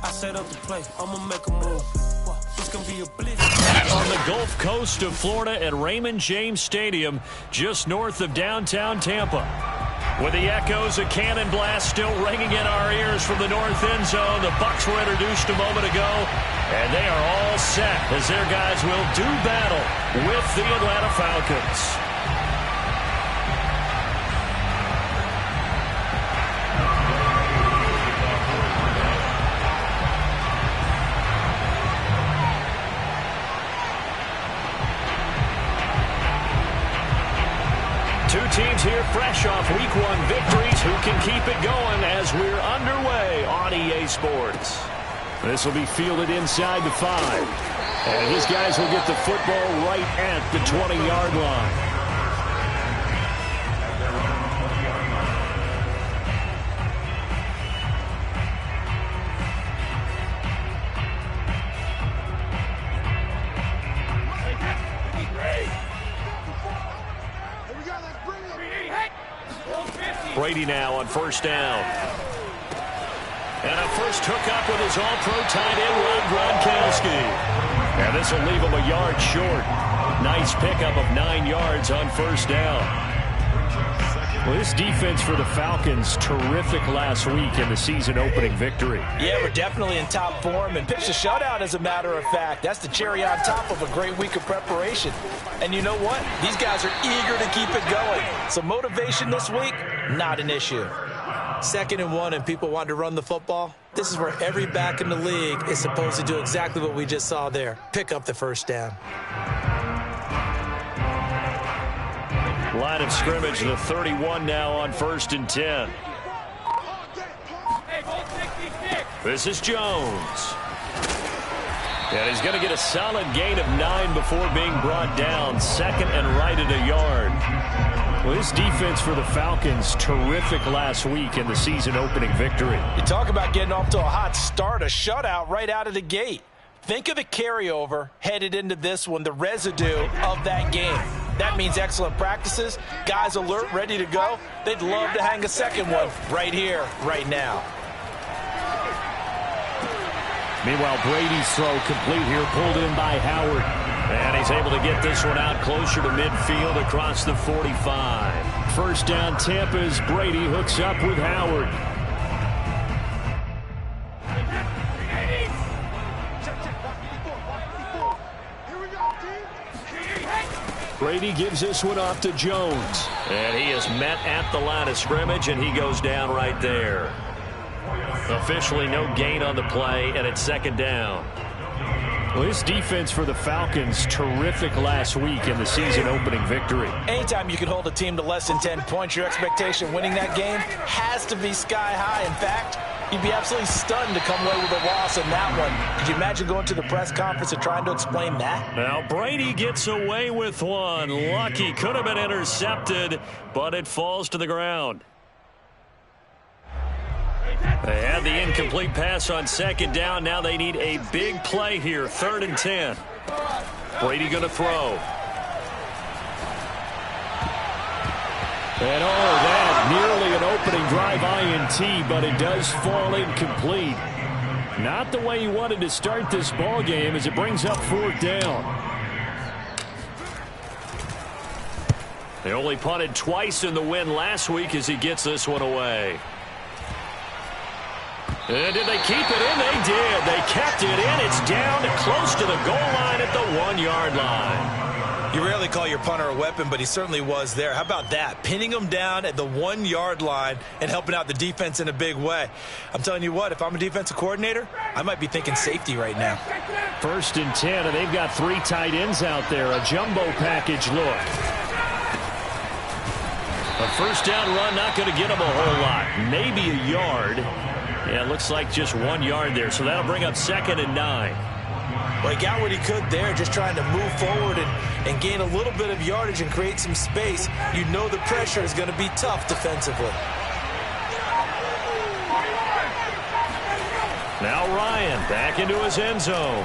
I set up the play. I'ma make a move. It's gonna be a blitz. On the Gulf Coast of Florida at Raymond James Stadium, just north of downtown Tampa. With the echoes of cannon blast still ringing in our ears from the north end zone, the Bucs were introduced a moment ago, and they are all set as their guys will do battle with the Atlanta Falcons. Two teams here fresh off Week 1 victories. Who can keep it going as we're underway on EA Sports? This will be fielded inside the 5. And his guys will get the football right at the 20-yard line. Brady now on first down. And a first hookup with his all-pro tight end, Rob Gronkowski. And this will leave him a yard short. Nice pickup of 9 yards on first down. Well, this defense for the Falcons, terrific last week in the season-opening victory. Yeah, we're definitely in top form and pitched a shutout, as a matter of fact. That's the cherry on top of a great week of preparation. And you know what? These guys are eager to keep it going. So motivation this week, not an issue. 2nd and 1 and people want to run the football. This is where every back in the league is supposed to do exactly what we just saw there. Pick up the first down. Line of scrimmage, the 31 now on 1st and 10. This is Jones. And he's going to get a solid gain of 9 before being brought down. 2nd and right at a yard. Well, this defense for the Falcons, terrific last week in the season-opening victory. You talk about getting off to a hot start, a shutout right out of the gate. Think of the carryover headed into this one, the residue of that game. That means excellent practices, guys alert, ready to go. They'd love to hang a second one right here, right now. Meanwhile, Brady's throw complete here, pulled in by Howard. And he's able to get this one out closer to midfield across the 45. First down, Tampa's Brady hooks up with Howard. Brady gives this one off to Jones. And he is met at the line of scrimmage, and he goes down right there. Officially no gain on the play, and it's 2nd down. Well, this defense for the Falcons, terrific last week in the season-opening victory. Anytime you can hold a team to less than 10 points, your expectation winning that game has to be sky high. In fact, you'd be absolutely stunned to come away with a loss in that one. Could you imagine going to the press conference and trying to explain that? Now, Brady gets away with one. Lucky, could have been intercepted, but it falls to the ground. They had the incomplete pass on 2nd down. Now they need a big play here. 3rd and 10. Brady going to throw. And that nearly an opening drive INT, but it does fall incomplete. Not the way he wanted to start this ball game as it brings up 4th down. They only punted twice in the win last week as he gets this one away. And did they keep it in? They did. They kept it in. It's down to close to the goal line at the 1-yard line. You rarely call your punter a weapon, but he certainly was there. How about that? Pinning him down at the 1-yard line and helping out the defense in a big way. I'm telling you what, if I'm a defensive coordinator, I might be thinking safety right now. 1st and 10, and they've got 3 tight ends out there. A jumbo package look. A first down run, not going to get him a whole lot. Maybe a yard. Yeah, it looks like just 1 yard there, so that'll bring up 2nd and 9. Well, he got what he could there, just trying to move forward and gain a little bit of yardage and create some space. You know the pressure is going to be tough defensively. Now Ryan back into his end zone.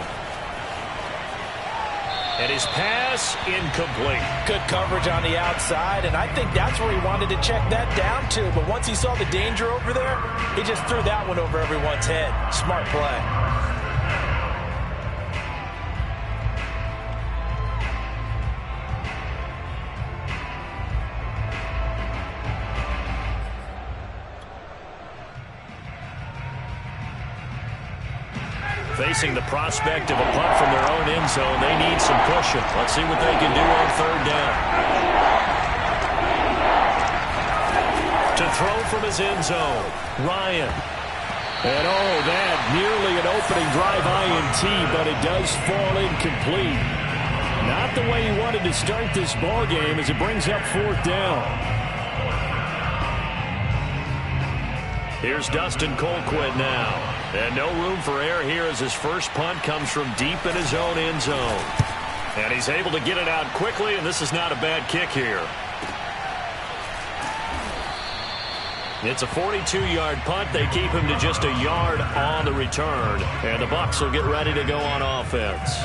And his pass incomplete. Good coverage on the outside, and I think that's where he wanted to check that down to. But once he saw the danger over there, he just threw that one over everyone's head. Smart play. Facing the prospect of a punt from their own end zone, they need some pushing. Let's see what they can do on third down. To throw from his end zone, Ryan. And oh, that nearly an opening drive INT, but it does fall incomplete. Not the way he wanted to start this ball game as it brings up fourth down. Here's Dustin Colquitt now. And no room for error here as his first punt comes from deep in his own end zone. And he's able to get it out quickly, and this is not a bad kick here. It's a 42-yard punt. They keep him to just a yard on the return. And the Bucs will get ready to go on offense.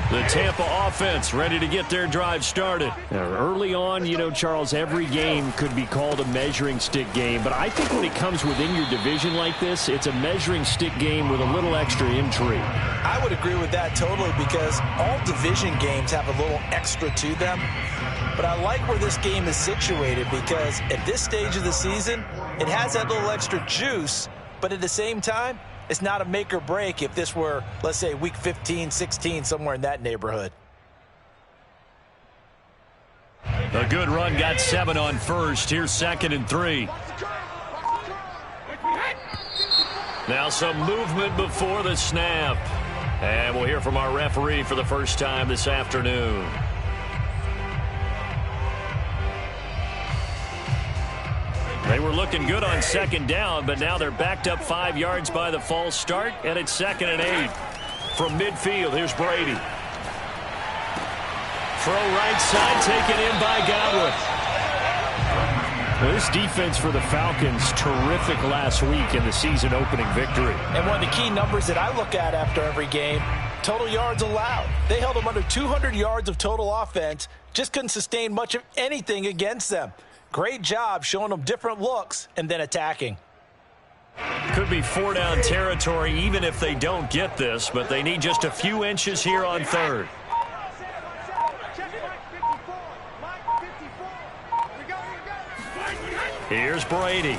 The Tampa offense ready to get their drive started. Now, early on, you know, Charles, every game could be called a measuring stick game. But I think when it comes within your division like this, it's a measuring stick game with a little extra intrigue. I would agree with that totally because all division games have a little extra to them. But I like where this game is situated because at this stage of the season, it has that little extra juice. But at the same time, it's not a make or break if this were, let's say, week 15, 16, somewhere in that neighborhood. A good run got 7 on first. Here's 2nd and 3. Now some movement before the snap. And we'll hear from our referee for the first time this afternoon. They were looking good on 2nd down, but now they're backed up 5 yards by the false start, and it's 2nd and 8. From midfield, here's Brady. Throw right side, taken in by Godwin. Well, this defense for the Falcons, terrific last week in the season opening victory. And one of the key numbers that I look at after every game, total yards allowed. They held them under 200 yards of total offense, just couldn't sustain much of anything against them. Great job showing them different looks and then attacking. Could be 4-down territory even if they don't get this, but they need just a few inches here on 3rd. Here's Brady.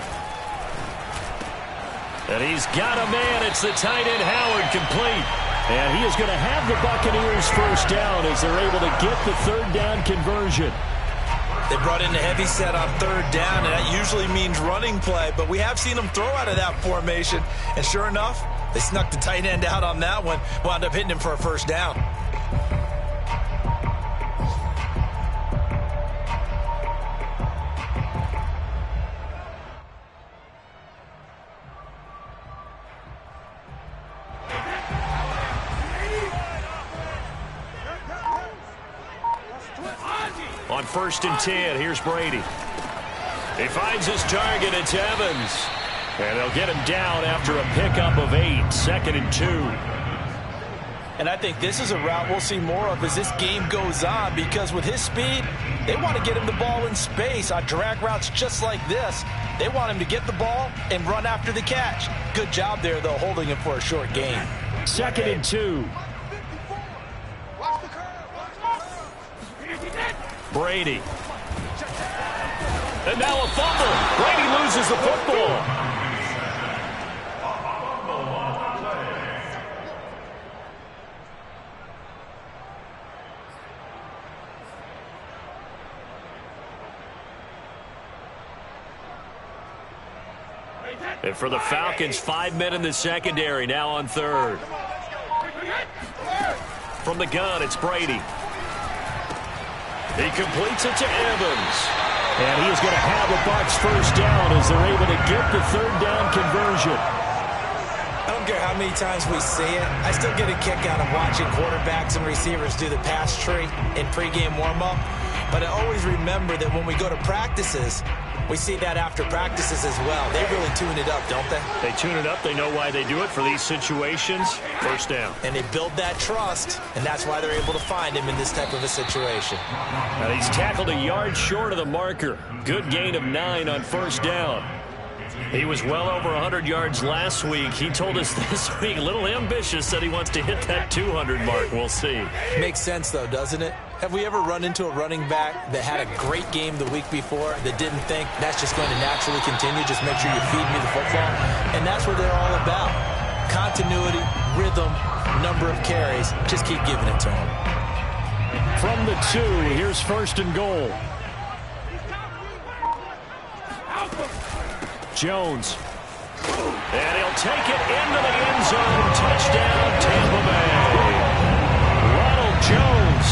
And he's got a man. It's the tight end Howard, complete. And he is going to have the Buccaneers first down as they're able to get the 3rd down conversion. They brought in the heavy set on 3rd down, and that usually means running play. But we have seen them throw out of that formation. And sure enough, they snuck the tight end out on that one, wound up hitting him for a first down. On 1st and 10, here's Brady. He finds his target, it's Evans. And they'll get him down after a pickup of 8, 2nd and 2. And I think this is a route we'll see more of as this game goes on because with his speed, they want to get him the ball in space on drag routes just like this. They want him to get the ball and run after the catch. Good job there, though, holding him for a short gain. 2nd and 2. Brady. And now a fumble. Brady loses the football. And for the Falcons, 5 men in the secondary, now on 3rd. From the gun, it's Brady. He completes it to Evans. And he is going to have a Bucs first down as they're able to get the 3rd down conversion. I don't care how many times we see it. I still get a kick out of watching quarterbacks and receivers do the pass tree in pregame warm-up. But I always remember that when we go to practices, we see that after practices as well. They really tune it up, don't they? They tune it up. They know why they do it for these situations. First down. And they build that trust, and that's why they're able to find him in this type of a situation. Now he's tackled a yard short of the marker. Good gain of 9 on first down. He was well over 100 yards last week. He told us this week, a little ambitious, said he wants to hit that 200 mark. We'll see. Makes sense, though, doesn't it? Have we ever run into a running back that had a great game the week before that didn't think that's just going to naturally continue? Just make sure you feed me the football. And that's what they're all about. Continuity, rhythm, number of carries. Just keep giving it to him. From the 2, here's first and goal. Jones. And he'll take it into the end zone. Touchdown, Tampa Bay. Ronald Jones,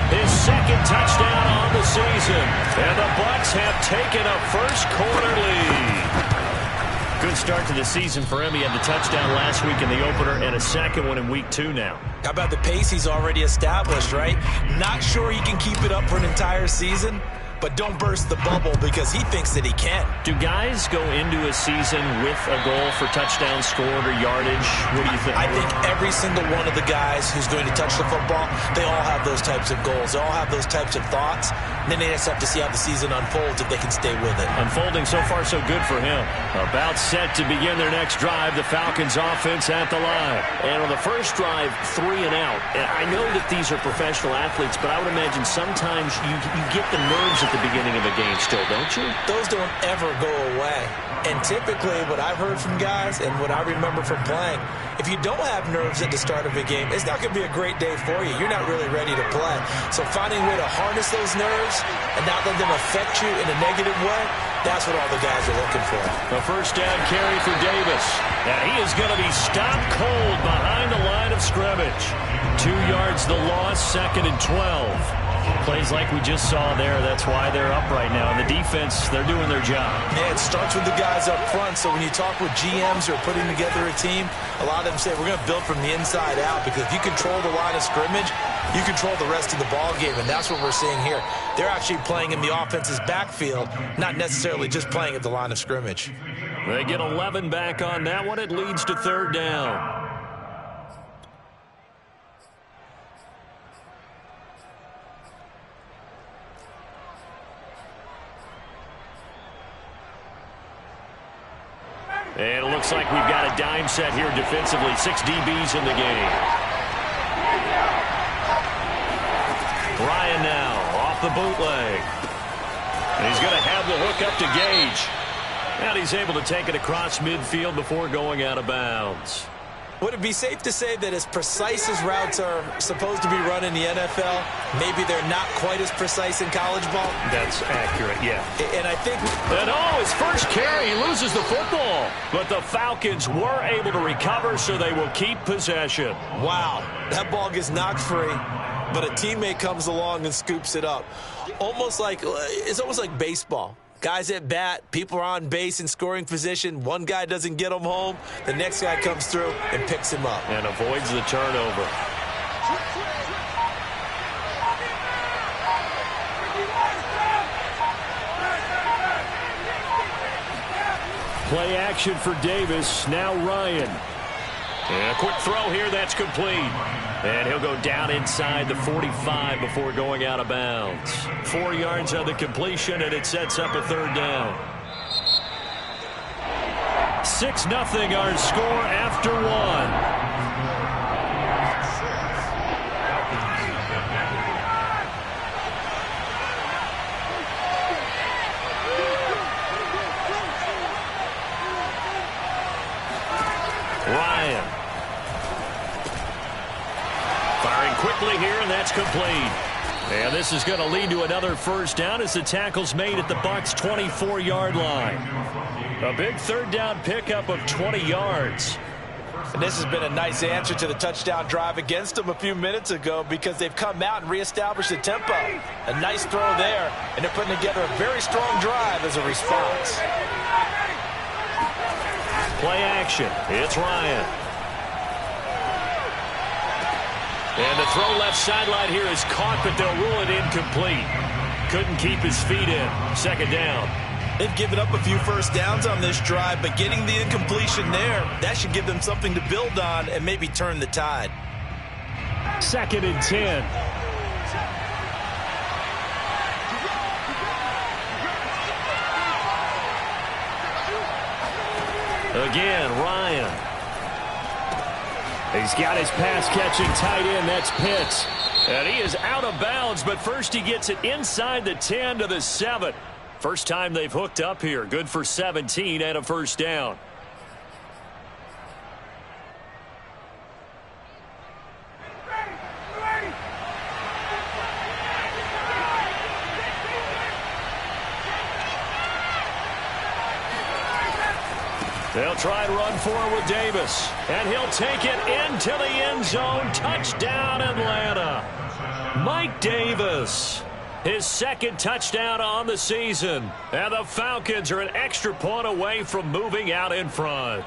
his second touchdown on the season. And the Bucs have taken a first-quarter lead. Good start to the season for him. He had the touchdown last week in the opener and a second one in week 2 now. How about the pace he's already established, right? Not sure he can keep it up for an entire season, but don't burst the bubble because he thinks that he can. Do guys go into a season with a goal for touchdown scored or yardage? What do you think? I think every single one of the guys who's going to touch the football, they all have those types of goals. They all have those types of thoughts. And then they just have to see how the season unfolds if they can stay with it. Unfolding so far so good for him. About set to begin their next drive. The Falcons offense at the line. And on the first drive, 3 and out. And I know that these are professional athletes, but I would imagine sometimes you get the nerves at the beginning of a game still, don't you? Those don't ever go away. And typically what I've heard from guys and what I remember from playing, if you don't have nerves at the start of a game, it's not going to be a great day for you. You're not really ready to play. So finding a way to harness those nerves and not let them affect you in a negative way, that's what all the guys are looking for. A first down carry for Davis. And he is going to be stopped cold behind the line of scrimmage. 2 yards the loss, 2nd and 12. Plays like we just saw there. That's why they're up right now. And the defense, they're doing their job. Yeah, it starts with the guys up front. So when you talk with GMs who are putting together a team, a lot of them say we're going to build from the inside out, because if you control the line of scrimmage, you control the rest of the ball game, and that's what we're seeing here. They're actually playing in the offense's backfield, not necessarily just playing at the line of scrimmage. They get 11 back on that one. It leads to 3rd down. And it looks like we've got a dime set here defensively. 6 DBs in the game. Ryan now off the bootleg. And he's going to have the hook up to Gage. And he's able to take it across midfield before going out of bounds. Would it be safe to say that as precise as routes are supposed to be run in the NFL, maybe they're not quite as precise in college ball? That's accurate, yeah. And I think... And his first carry, he loses the football. But the Falcons were able to recover, so they will keep possession. Wow, that ball gets knocked free, but a teammate comes along and scoops it up. It's almost like baseball. Guys at bat, people are on base in scoring position. One guy doesn't get him home. The next guy comes through and picks him up. And avoids the turnover. Play action for Davis. Now Ryan. And a quick throw here. That's complete. And he'll go down inside the 45 before going out of bounds. 4 yards on the completion, and it sets up a 3rd down. 6-0 our score after 1. Ryan. Firing quickly here, and that's complete. And this is going to lead to another first down as the tackle's made at the Bucs' 24-yard line. A big 3rd down pickup of 20 yards. And this has been a nice answer to the touchdown drive against them a few minutes ago, because they've come out and reestablished the tempo. A nice throw there, and they're putting together a very strong drive as a response. Play action. It's Ryan. And the throw left sideline here is caught, but they'll rule it incomplete. Couldn't keep his feet in. Second down. They've given up a few first downs on this drive, but getting the incompletion there, that should give them something to build on and maybe turn the tide. 2nd and 10. Again, Ryan. He's got his pass-catching tight end. That's Pitts. And he is out of bounds, but first he gets it inside the 10 to the 7. First time they've hooked up here. Good for 17 and a first down. They'll try and run forward with Davis. And he'll take it into the end zone. Touchdown, Atlanta. Mike Davis. His second touchdown on the season. And the Falcons are an extra point away from moving out in front.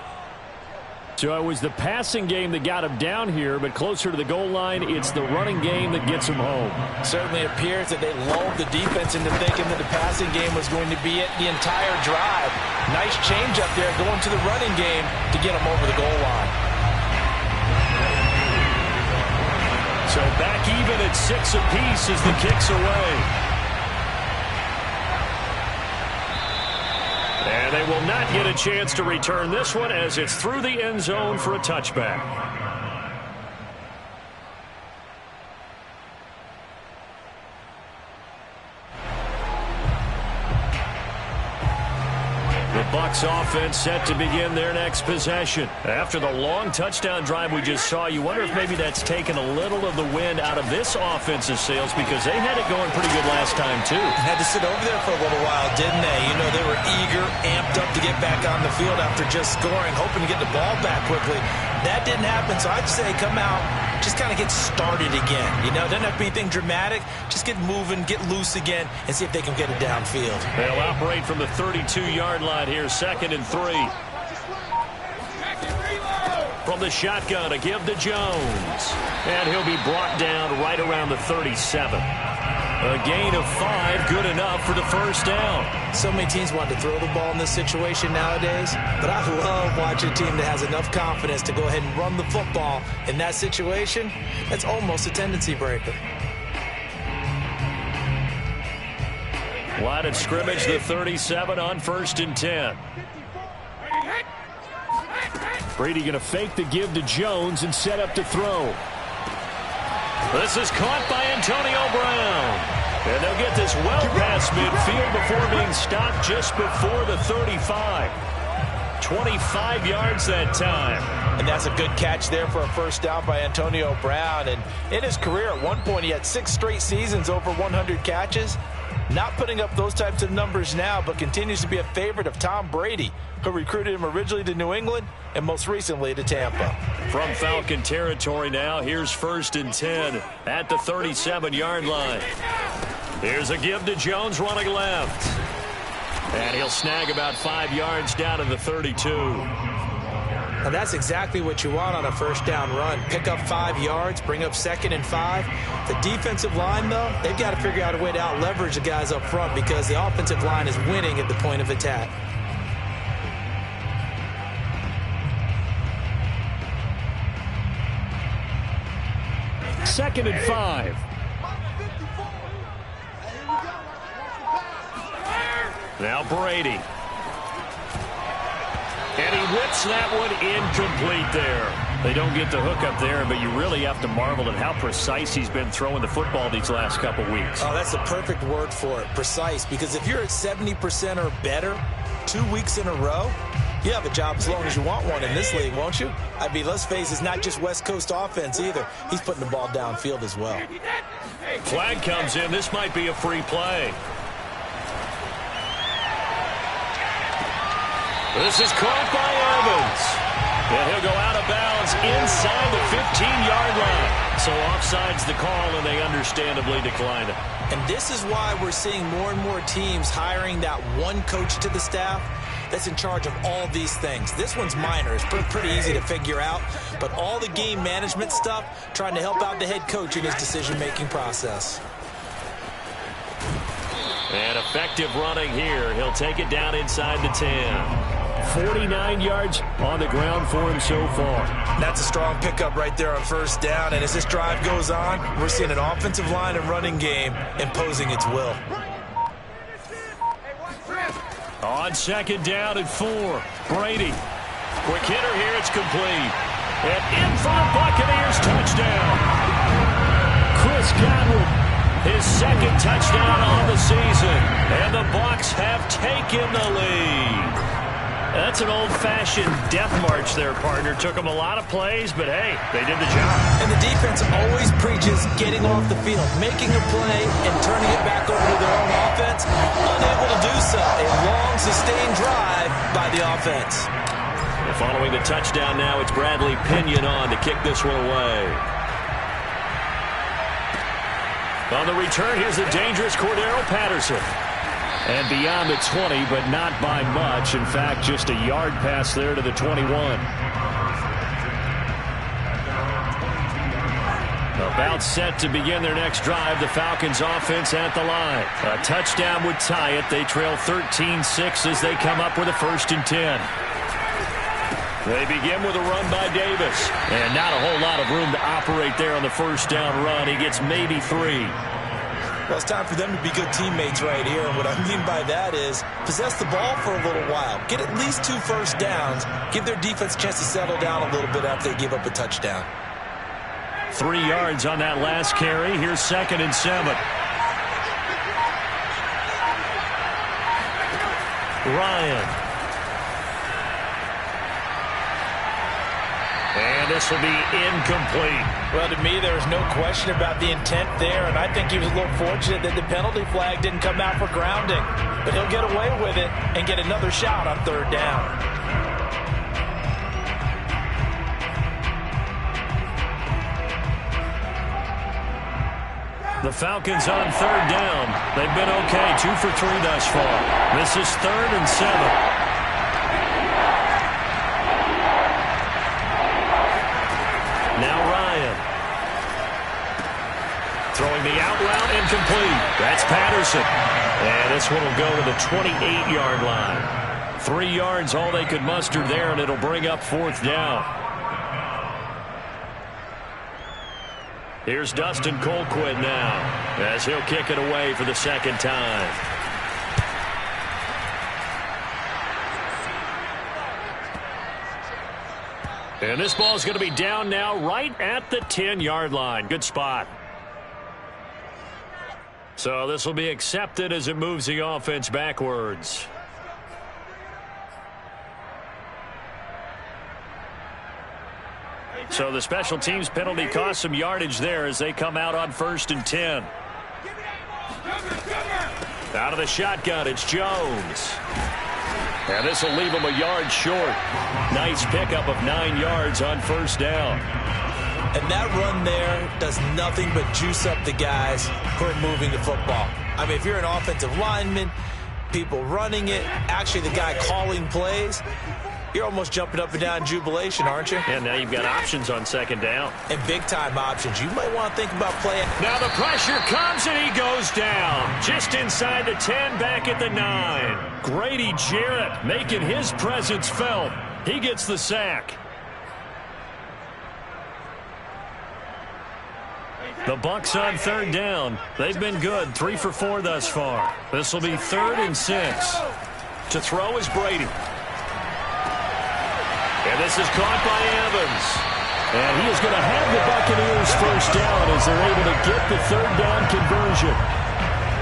So it was the passing game that got him down here, but closer to the goal line, it's the running game that gets him home. Certainly appears that they lulled the defense into thinking that the passing game was going to be it the entire drive. Nice change up there going to the running game to get him over the goal line. So back even at 6 apiece as the kick's away. And they will not get a chance to return this one as it's through the end zone for a touchback. The Bucs offense set to begin their next possession. After the long touchdown drive we just saw, you wonder if maybe that's taken a little of the wind out of this offensive sails because they had it going pretty good last time too. Had to sit over there for a little while, didn't they? You know, they were eager, amped up to get back on the field after just scoring, hoping to get the ball back quickly. That didn't happen, so I'd say come out, just kind of get started again. You know, doesn't have to be anything dramatic. Just get moving, get loose again, and see if they can get it downfield. They'll operate from the 32-yard line here, 2nd and 3. From the shotgun, a give to Jones. And he'll be brought down right around the 37. A gain of 5, good enough for the first down. So many teams want to throw the ball in this situation nowadays, but I love watching a team that has enough confidence to go ahead and run the football in that situation. That's almost a tendency breaker. Line of scrimmage, the 37 on 1st and 10. Brady going to fake the give to Jones and set up to throw. This is caught by Antonio Brown. And they'll get this well past midfield before being stopped just before the 35. 25 yards that time. And that's a good catch there for a first down by Antonio Brown. And in his career, at one point, he had 6 straight seasons over 100 catches. Not putting up those types of numbers now, but continues to be a favorite of Tom Brady, who recruited him originally to New England and most recently to Tampa. From Falcon territory now, here's 1st and 10 at the 37-yard line. Here's a give to Jones running left. And he'll snag about 5 yards down to the 32. And that's exactly what you want on a first down run. Pick up 5 yards, bring up 2nd and 5. The defensive line, though, they've got to figure out a way to out-leverage the guys up front because the offensive line is winning at the point of attack. Second and 5. Now Brady. And he whips that one incomplete there. They don't get the hook up there, but you really have to marvel at how precise he's been throwing the football these last couple weeks. Oh, that's the perfect word for it, precise. Because if you're at 70% or better 2 weeks in a row, you have a job as long as you want one in this league, won't you? I mean, let's face it, it's not just West Coast offense either. He's putting the ball downfield as well. Flag comes in. This might be a free play. This is caught by Evans. And he'll go out of bounds inside the 15-yard line. So offside's the call, and they understandably decline it. And this is why we're seeing more and more teams hiring that one coach to the staff. that's in charge of all these things. This one's minor. It's pretty easy to figure out. But all the game management stuff, trying to help out the head coach in his decision-making process. And effective running here. He'll take it down inside the 10. 49 yards on the ground for him so far. That's a strong pickup right there on first down. And as this drive goes on, we're seeing an offensive line and running game imposing its will. On second down and 4. Brady. Quick hitter here. It's complete. And in for the Buccaneers touchdown. Chris Godwin. His second touchdown on the season. And the Bucs have taken the lead. That's an old-fashioned death march there, partner. Took them a lot of plays, but hey, they did the job. And the defense always preaches getting off the field, making a play, and turning it back over to their own offense. Unable to do so. A long, sustained drive by the offense. And following the touchdown now, it's Bradley Pinion on to kick this one away. On the return, here's the dangerous Cordero Patterson. And beyond the 20, but not by much. In fact, just a yard pass there to the 21. About set to begin their next drive. The Falcons offense at the line. A touchdown would tie it. They trail 13-6 as they come up with a 1st and 10. They begin with a run by Davis. And not a whole lot of room to operate there on the first down run. He gets maybe 3. Well, it's time for them to be good teammates right here. And what I mean by that is possess the ball for a little while. Get at least 2 first downs. Give their defense a chance to settle down a little bit after they give up a touchdown. 3 yards on that last carry. Here's 2nd and 7. Ryan. And this will be incomplete. Well, to me, there's no question about the intent there, and I think he was a little fortunate that the penalty flag didn't come out for grounding. But he'll get away with it and get another shot on 3rd down. The Falcons on 3rd down. They've been okay, 2 for 3 thus far. This is 3rd and 7. Now Ryan. Throwing the out route incomplete. That's Patterson. And this one will go to the 28-yard line. 3 yards all they could muster there, and it'll bring up 4th down. Here's Dustin Colquitt now as he'll kick it away for the 2nd time. And this ball is going to be down now right at the 10-yard line. Good spot. So this will be accepted as it moves the offense backwards. So the special teams penalty cost some yardage there as they come out on 1st and 10. Out of the shotgun, it's Jones. And this will leave him a yard short. Nice pickup of 9 yards on 1st down. And that run there does nothing but juice up the guys who are moving the football. I mean, if you're an offensive lineman, people running it, actually the guy calling plays, you're almost jumping up and down in jubilation, aren't you? And now you've got options on 2nd down. And big-time options. You might want to think about playing. Now the pressure comes and he goes down. Just inside the 10, back at the 9. Grady Jarrett making his presence felt. He gets the sack. The Bucs on 3rd down. They've been good, 3 for 4 thus far. This will be 3rd and 6. To throw is Brady. And this is caught by Evans. And he is going to have the Buccaneers 1st down as they're able to get the 3rd down conversion.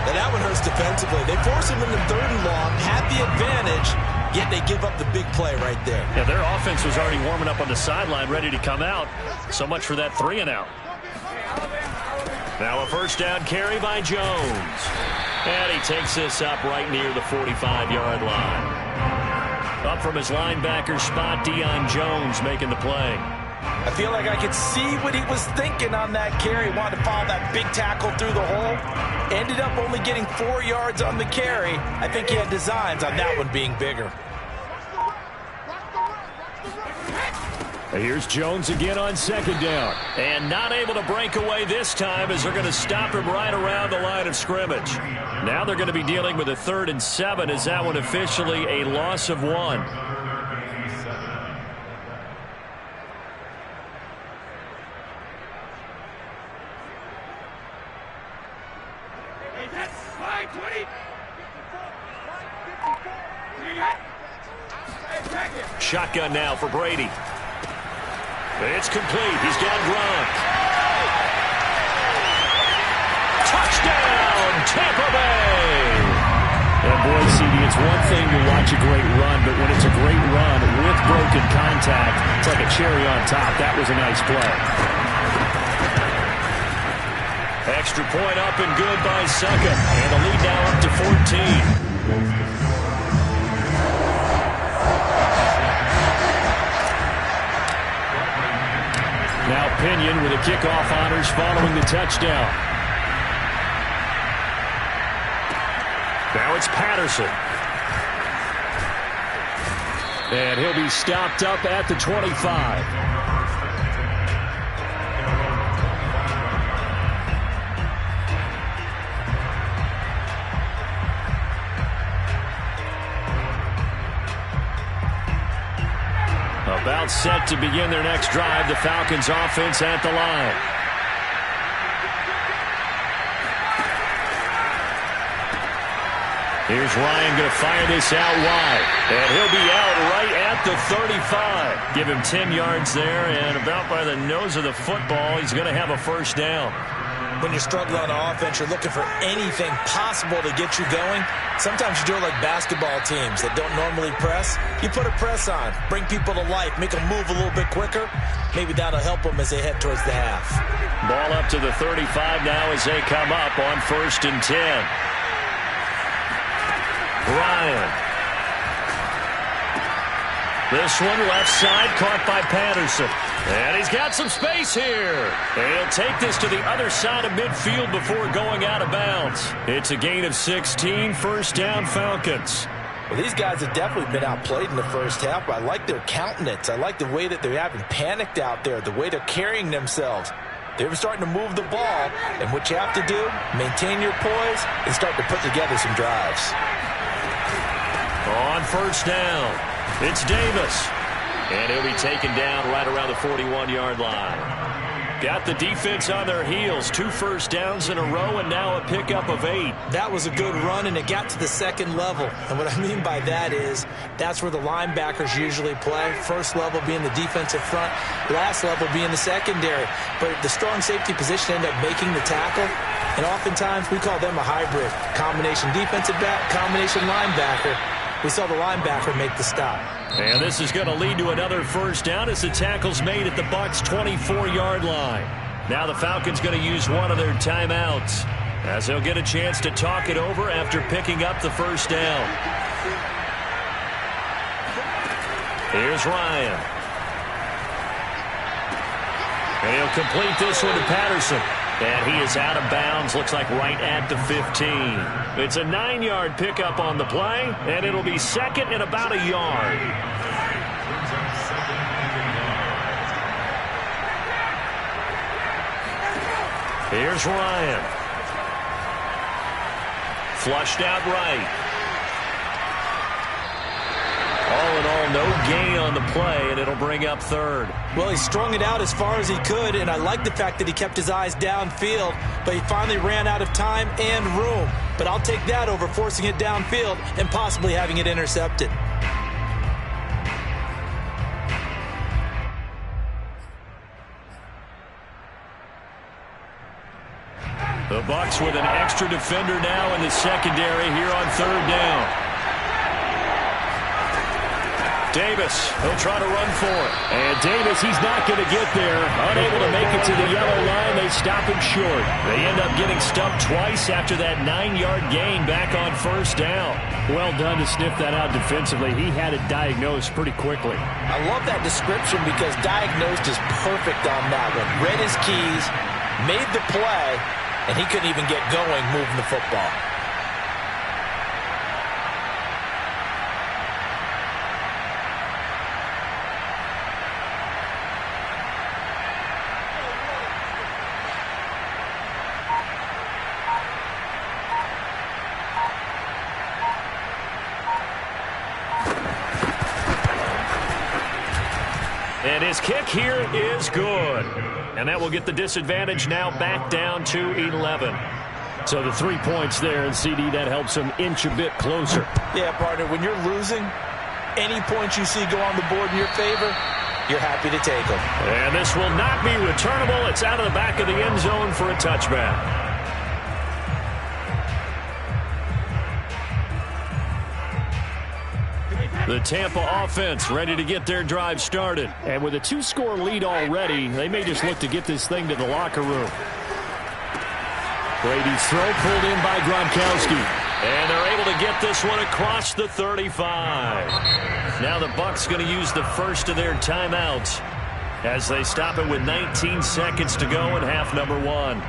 And that one hurts defensively. They force him into 3rd and long, had the advantage, yet they give up the big play right there. Yeah, their offense was already warming up on the sideline, ready to come out. So much for that 3 and out. Now a 1st down carry by Jones. And he takes this up right near the 45-yard line. Up from his linebacker spot, Deion Jones making the play. I feel like I could see what he was thinking on that carry. Wanted to follow that big tackle through the hole. Ended up only getting 4 yards on the carry. I think he had designs on that one being bigger. Here's Jones again on second down. And not able to break away this time as they're going to stop him right around the line of scrimmage. Now they're going to be dealing with a 3rd and 7 as that one officially a loss of 1. Shotgun now for Brady. It's complete. He's got Gronk. Touchdown, Tampa Bay! And boy, CD, it's one thing to watch a great run, but when it's a great run with broken contact, it's like a cherry on top. That was a nice play. Extra point up and good by Succa. And the lead now up to 14. Now Pinion with a kickoff honors following the touchdown. Now it's Patterson. And he'll be stopped up at the 25. About set to begin their next drive. The Falcons offense at the line. Here's Ryan going to fire this out wide. And he'll be out right at the 35. Give him 10 yards there, and about by the nose of the football, he's going to have a first down. When you're struggling on offense, you're looking for anything possible to get you going. Sometimes you do it like basketball teams that don't normally press. You put a press on, bring people to life, make them move a little bit quicker. Maybe that'll help them as they head towards the half. Ball up to the 35 now as they come up on 1st and 10. Ryan. This one left side caught by Patterson. And he's got some space here. And he'll take this to the other side of midfield before going out of bounds. It's a gain of 16, first down Falcons. Well, these guys have definitely been outplayed in the first half, but I like their countenance. I like the way that they haven't panicked out there, the way they're carrying themselves. They're starting to move the ball, and what you have to do, maintain your poise and start to put together some drives. On first down, it's Davis. And he'll be taken down right around the 41-yard line. Got the defense on their heels. 2 first downs in a row and now a pickup of 8. That was a good run, and it got to the second level. And what I mean by that is that's where the linebackers usually play. First level being the defensive front, last level being the secondary. But the strong safety position ended up making the tackle. And oftentimes we call them a hybrid. Combination defensive back, combination linebacker. We saw the linebacker make the stop. And this is going to lead to another first down as the tackle's made at the Bucs' 24-yard line. Now the Falcons going to use one of their timeouts as they'll get a chance to talk it over after picking up the first down. Here's Ryan. And he'll complete this one to Patterson. And he is out of bounds, looks like right at the 15. It's a 9-yard pickup on the play, and it'll be second and about a yard. Here's Ryan. Flushed out right. All in all, no gain on the play, and it'll bring up third. Well, he strung it out as far as he could, and I like the fact that he kept his eyes downfield, but he finally ran out of time and room. But I'll take that over forcing it downfield and possibly having it intercepted. The Bucs with an extra defender now in the secondary here on third down. Davis, he'll try to run for it. And Davis, he's not going to get there. Unable to make it to the yellow line. They stop him short. They end up getting stumped twice after that 9-yard gain back on first down. Well done to sniff that out defensively. He had it diagnosed pretty quickly. I love that description because diagnosed is perfect on that one. Read his keys, made the play, and he couldn't even get going moving the football. And his kick here is good. And that will get the disadvantage now back down to 11. So the 3 points there, and CD, that helps him inch a bit closer. Yeah, partner, when you're losing, any points you see go on the board in your favor, you're happy to take them. And this will not be returnable. It's out of the back of the end zone for a touchback. The Tampa offense ready to get their drive started. And with a 2-score lead already, they may just look to get this thing to the locker room. Brady's throw pulled in by Gronkowski. And they're able to get this one across the 35. Now the Bucs going to use the first of their timeouts as they stop it with 19 seconds to go in half number 1.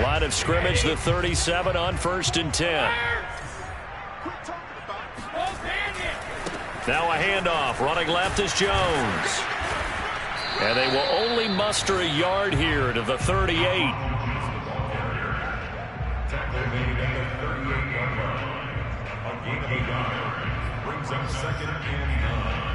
Line of scrimmage, the 37 on 1st and 10. Now a handoff. Running left is Jones. And they will only muster a yard here to the 38. Brings up 2nd and 9.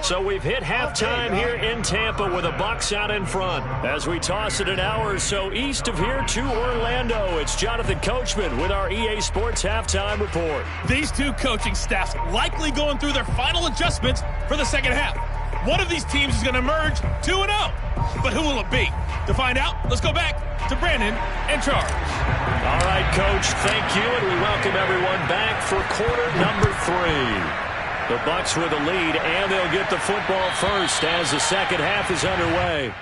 So we've hit halftime here in Tampa with the Bucs out in front. As we toss it an hour or so east of here to Orlando, it's Jonathan Coachman with our EA Sports Halftime Report. These two coaching staffs likely going through their final adjustments for the second half. One of these teams is going to emerge 2-0. But who will it be? To find out, let's go back to Brandon and Charles. All right, Coach, thank you, and we welcome everyone back for quarter number 3. The Bucs with a lead, and they'll get the football first as the second half is underway.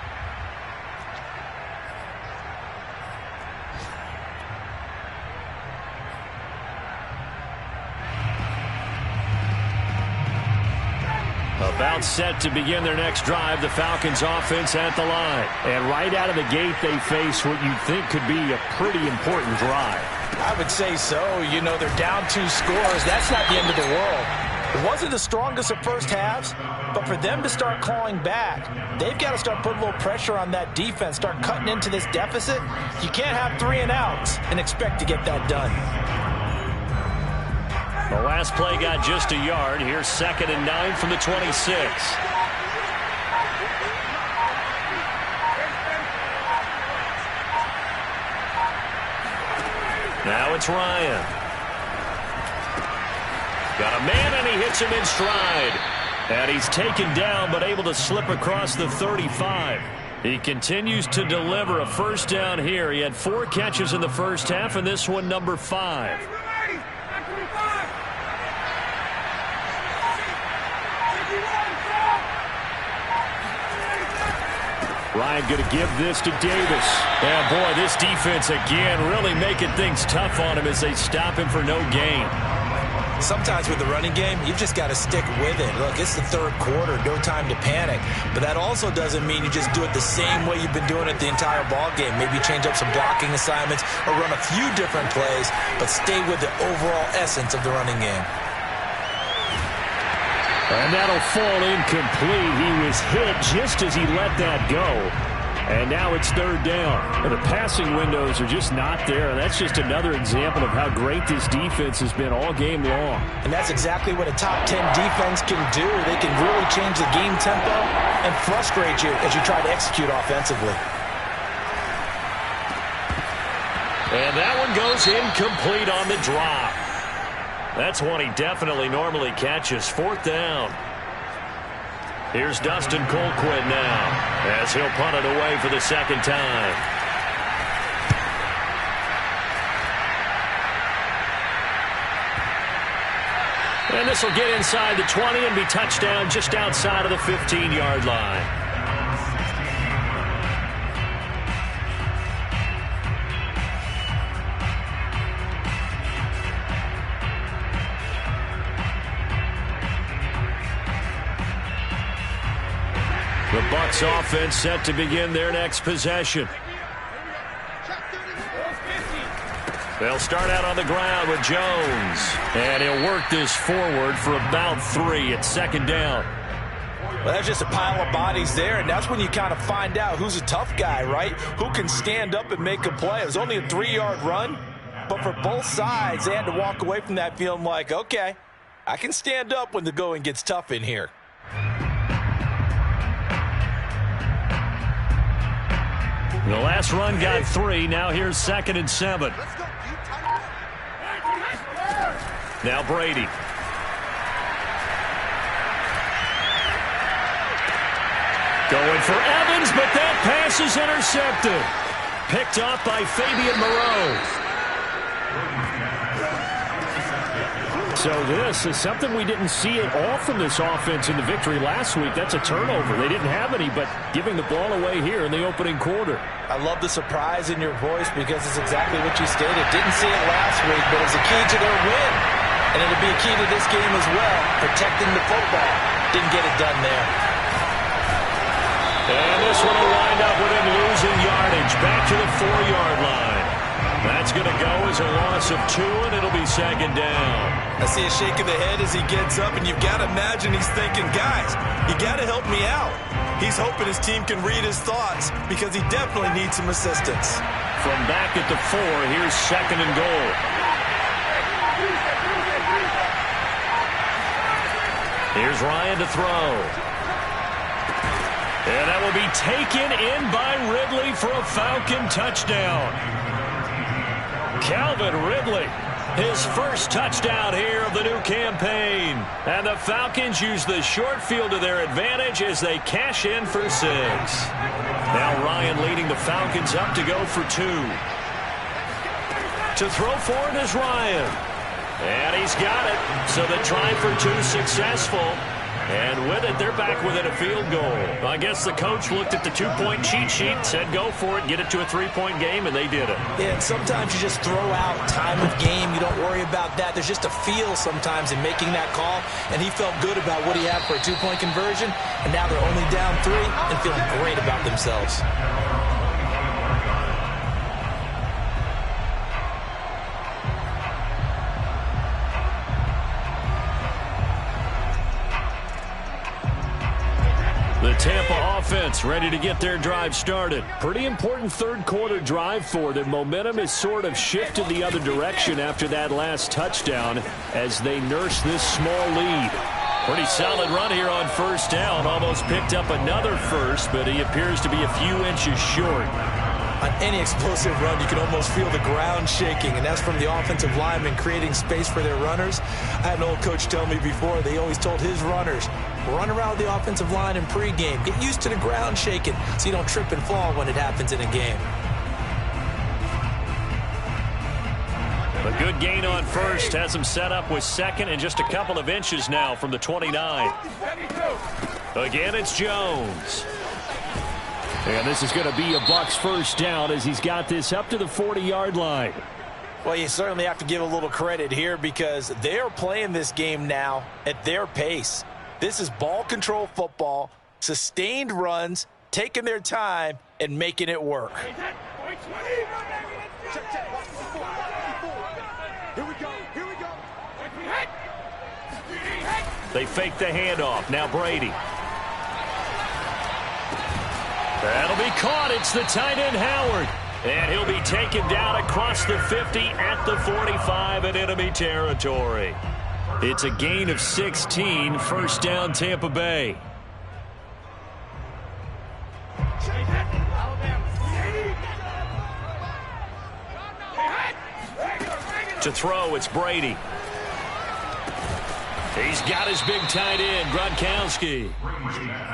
About set to begin their next drive, the Falcons offense at the line. And right out of the gate, they face what you'd think could be a pretty important drive. I would say so. You know, they're down 2 scores. That's not the end of the world. It wasn't the strongest of first halves, but for them to start clawing back, they've got to start putting a little pressure on that defense, start cutting into this deficit. You can't have 3 and outs and expect to get that done. The last play got just a yard. Here's 2nd and 9 from the 26. Now it's Ryan. Got a man, and he hits him in stride. And he's taken down, but able to slip across the 35. He continues to deliver a first down here. He had 4 catches in the first half, and this one number 5. Ryan going to give this to Davis. And boy, this defense again really making things tough on him as they stop him for no gain. Sometimes with the running game, you've just got to stick with it. Look, it's the 3rd quarter, no time to panic. But that also doesn't mean you just do it the same way you've been doing it the entire ball game. Maybe change up some blocking assignments or run a few different plays, but stay with the overall essence of the running game. And that'll fall incomplete. He was hit just as he let that go. And now it's 3rd down. And the passing windows are just not there. And that's just another example of how great this defense has been all game long. And that's exactly what a top 10 defense can do. They can really change the game tempo and frustrate you as you try to execute offensively. And that one goes incomplete on the drop. That's one he definitely normally catches. 4th down. Here's Dustin Colquitt now as he'll punt it away for the 2nd time. And this will get inside the 20 and be touchdown just outside of the 15-yard line. The Bucs offense set to begin their next possession. They'll start out on the ground with Jones. And he'll work this forward for about 3 at 2nd down. Well, that's just a pile of bodies there, and that's when you kind of find out who's a tough guy, right? Who can stand up and make a play. It was only a 3-yard run, but for both sides, they had to walk away from that feeling like, okay, I can stand up when the going gets tough in here. The last run got 3. Now here's 2nd and 7. Now Brady. Going for Evans, but that pass is intercepted. Picked off by Fabian Moreau. So this is something we didn't see at all from this offense in the victory last week. That's a turnover. They didn't have any, but giving the ball away here in the opening quarter. I love the surprise in your voice because it's exactly what you stated. Didn't see it last week, but it's a key to their win. And it'll be a key to this game as well, protecting the football. Didn't get it done there. And this one will wind up with him losing yardage back to the 4-yard line. That's going to go as a loss of 2, and it'll be 2nd down. I see a shake of the head as he gets up, and you've got to imagine he's thinking, guys, you got to help me out. He's hoping his team can read his thoughts because he definitely needs some assistance. From back at the 4, here's 2nd and goal. Here's Ryan to throw. And that will be taken in by Ridley for a Falcon touchdown. Calvin Ridley, his first touchdown here of the new campaign. And the Falcons use the short field to their advantage as they cash in for 6. Now Ryan leading the Falcons up to go for 2. To throw for it is Ryan. And he's got it. So the try for 2 successful. And with it, they're back within a field goal. I guess the coach looked at the 2-point cheat sheet, said go for it, get it to a 3-point game, and they did it. Yeah, and sometimes you just throw out time of game. You don't worry about that. There's just a feel sometimes in making that call, and he felt good about what he had for a 2-point conversion, and now they're only down 3 and feeling great about themselves. The Tampa offense ready to get their drive started. Pretty important third-quarter drive for them. Momentum is sort of shifted the other direction after that last touchdown as they nurse this small lead. Pretty solid run here on 1st down. Almost picked up another first, but he appears to be a few inches short. On any explosive run, you can almost feel the ground shaking, and that's from the offensive linemen creating space for their runners. I had an old coach tell me before, they always told his runners, run around the offensive line in pregame. Get used to the ground shaking so you don't trip and fall when it happens in a game. A good gain on 1st has him set up with 2nd and just a couple of inches now from the 29. Again, it's Jones. And this is going to be a Bucs 1st down as he's got this up to the 40-yard line. Well, you certainly have to give a little credit here because they're playing this game now at their pace. This is ball control football, sustained runs, taking their time, and making it work. They fake the handoff. Now Brady. That'll be caught. It's the tight end, Howard. And he'll be taken down across the 50 at the 45 in enemy territory. It's a gain of 16, 1st down Tampa Bay. To throw, it's Brady. He's got his big tight end, Gronkowski.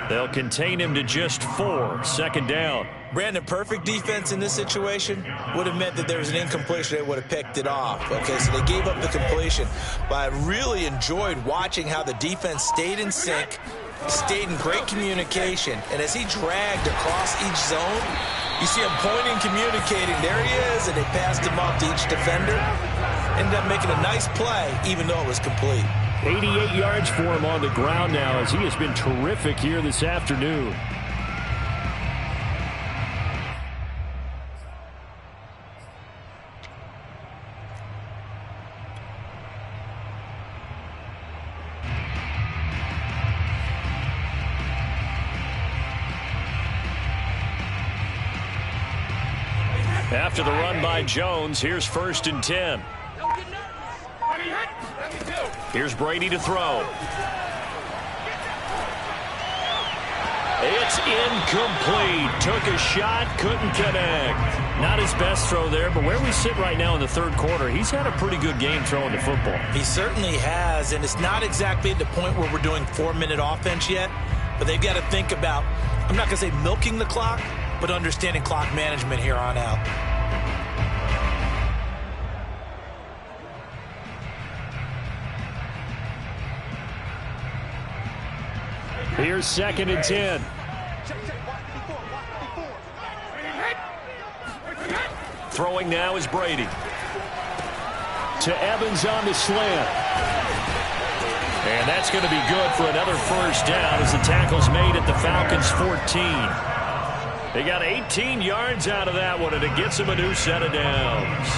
They'll contain him to just 4, 2nd down. Brandon, perfect defense in this situation would have meant that there was an incompletion. They would have picked it off. Okay, so they gave up the completion. But I really enjoyed watching how the defense stayed in sync, stayed in great communication. And as he dragged across each zone, you see him pointing, communicating. There he is, and they passed him off to each defender. Ended up making a nice play, even though it was complete. 88 yards for him on the ground now as he has been terrific here this afternoon. After the run by Jones, here's 1st and 10. Here's Brady to throw. It's incomplete. Took a shot, couldn't connect. Not his best throw there, but where we sit right now in the third quarter, he's had a pretty good game throwing the football. He certainly has, and it's not exactly at the point where we're doing 4-minute offense yet, but they've got to think about, I'm not going to say milking the clock, but understanding clock management here on out. Here's 2nd and 10. Throwing now is Brady. To Evans on the slant. And that's going to be good for another 1st down as the tackle's made at the Falcons' 14. They got 18 yards out of that one, and it gets them a new set of downs.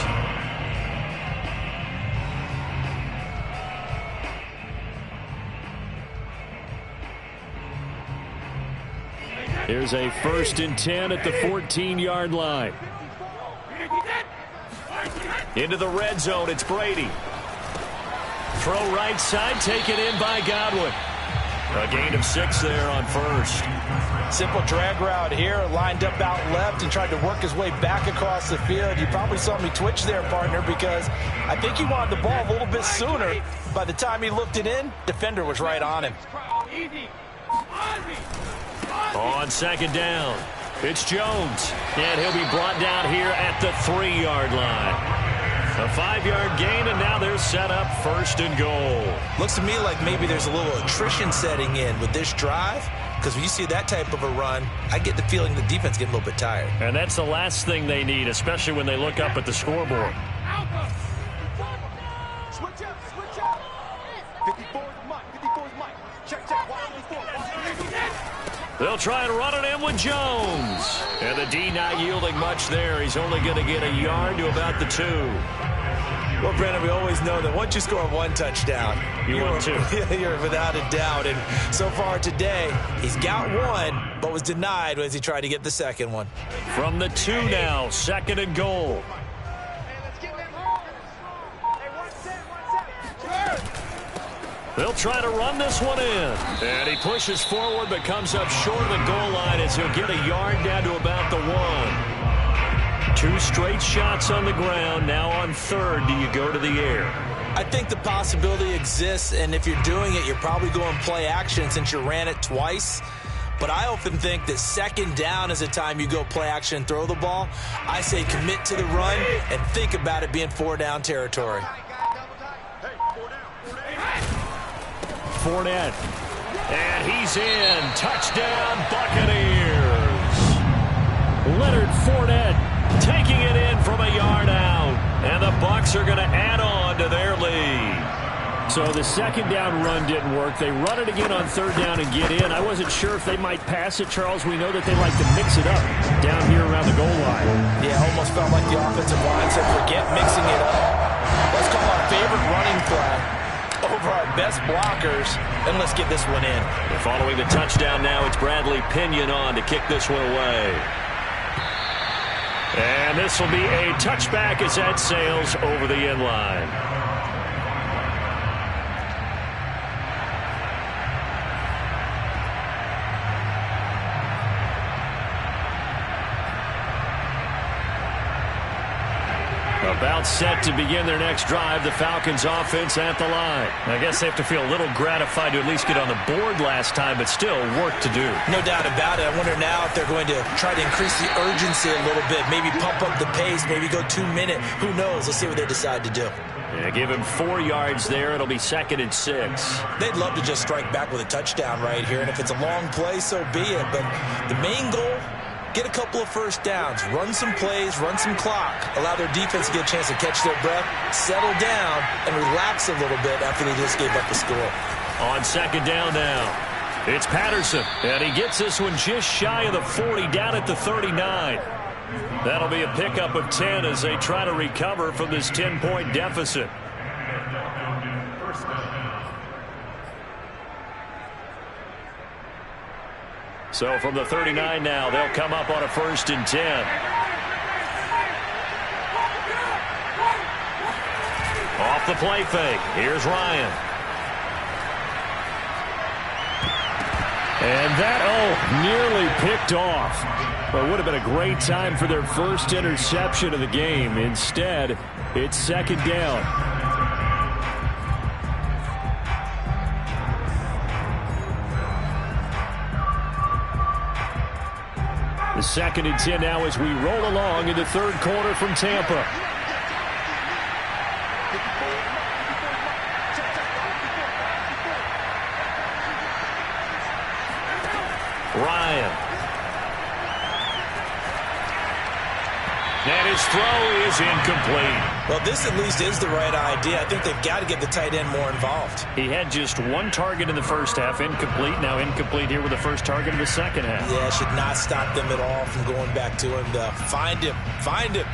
Here's a 1st and 10 at the 14-yard line. Into the red zone, it's Brady. Throw right side, taken in by Godwin. A gain of 6 there on 1st. Simple drag route here, lined up out left and tried to work his way back across the field. You probably saw me twitch there, partner, because I think he wanted the ball a little bit sooner. By the time he looked it in, defender was right on him. On 2nd down, it's Jones, and he'll be brought down here at the 3-yard line. A 5-yard gain, and now they're set up 1st and goal. Looks to me like maybe there's a little attrition setting in with this drive, because when you see that type of a run, I get the feeling the defense getting a little bit tired. And that's the last thing they need, especially when they look up at the scoreboard. Switch up. 54 is Mike. 54 is Mike. Check. They'll try and run it in with Jones. And the D not yielding much there. He's only going to get a yard to about the 2. Well, Brandon, we always know that once you score 1 touchdown, you win 2. You're without a doubt. And so far today, he's got 1, but was denied as he tried to get the 2nd one. From the 2 now, 2nd and goal. They'll try to run this one in. And he pushes forward but comes up short of the goal line as he'll get a yard down to about the 1. 2 straight shots on the ground. Now on 3rd, do you go to the air? I think the possibility exists, and if you're doing it, you're probably going play action since you ran it twice. But I often think that 2nd down is the time you go play action and throw the ball. I say commit to the run and think about it being 4-down territory. Fournette. And he's in. Touchdown, Buccaneers. Leonard Fournette taking it in from a yard out. And the Bucs are going to add on to their lead. So the 2nd down run didn't work. They run it again on 3rd down and get in. I wasn't sure if they might pass it, Charles. We know that they like to mix it up down here around the goal line. Yeah, almost felt like the offensive line said, forget mixing it up. Let's call our favorite running play over our best blockers, and let's get this one in. And following the touchdown now, it's Bradley Pinion on to kick this one away. And this will be a touchback as that sails over the end line. About set to begin their next drive, the Falcons offense at the line. I guess they have to feel a little gratified to at least get on the board last time, but still work to do. No doubt about it. I wonder now if they're going to try to increase the urgency a little bit, maybe pump up the pace, maybe go 2-minute. Who knows? Let's see what they decide to do. Yeah, give him 4 yards there. It'll be 2nd and 6. They'd love to just strike back with a touchdown right here, and if it's a long play, so be it. But the main goal, get a couple of 1st downs, run some plays, run some clock, allow their defense to get a chance to catch their breath, settle down, and relax a little bit after they just gave up the score. On 2nd down now, it's Patterson, and he gets this one just shy of the 40, down at the 39. That'll be a pickup of 10 as they try to recover from this 10-point deficit. So from the 39 now, they'll come up on a 1st and 10. Off the play fake. Here's Ryan. And that, nearly picked off. Well, it would have been a great time for their first interception of the game. Instead, it's second down. The 2nd and 10 now as we roll along in the third quarter from Tampa. Ryan. And his throw is incomplete. Well, this at least is the right idea. I think they've got to get the tight end more involved. He had just one target in the first half, incomplete. Now incomplete here with the first target in the second half. Yeah, it should not stop them at all from going back to him to find him. Find him.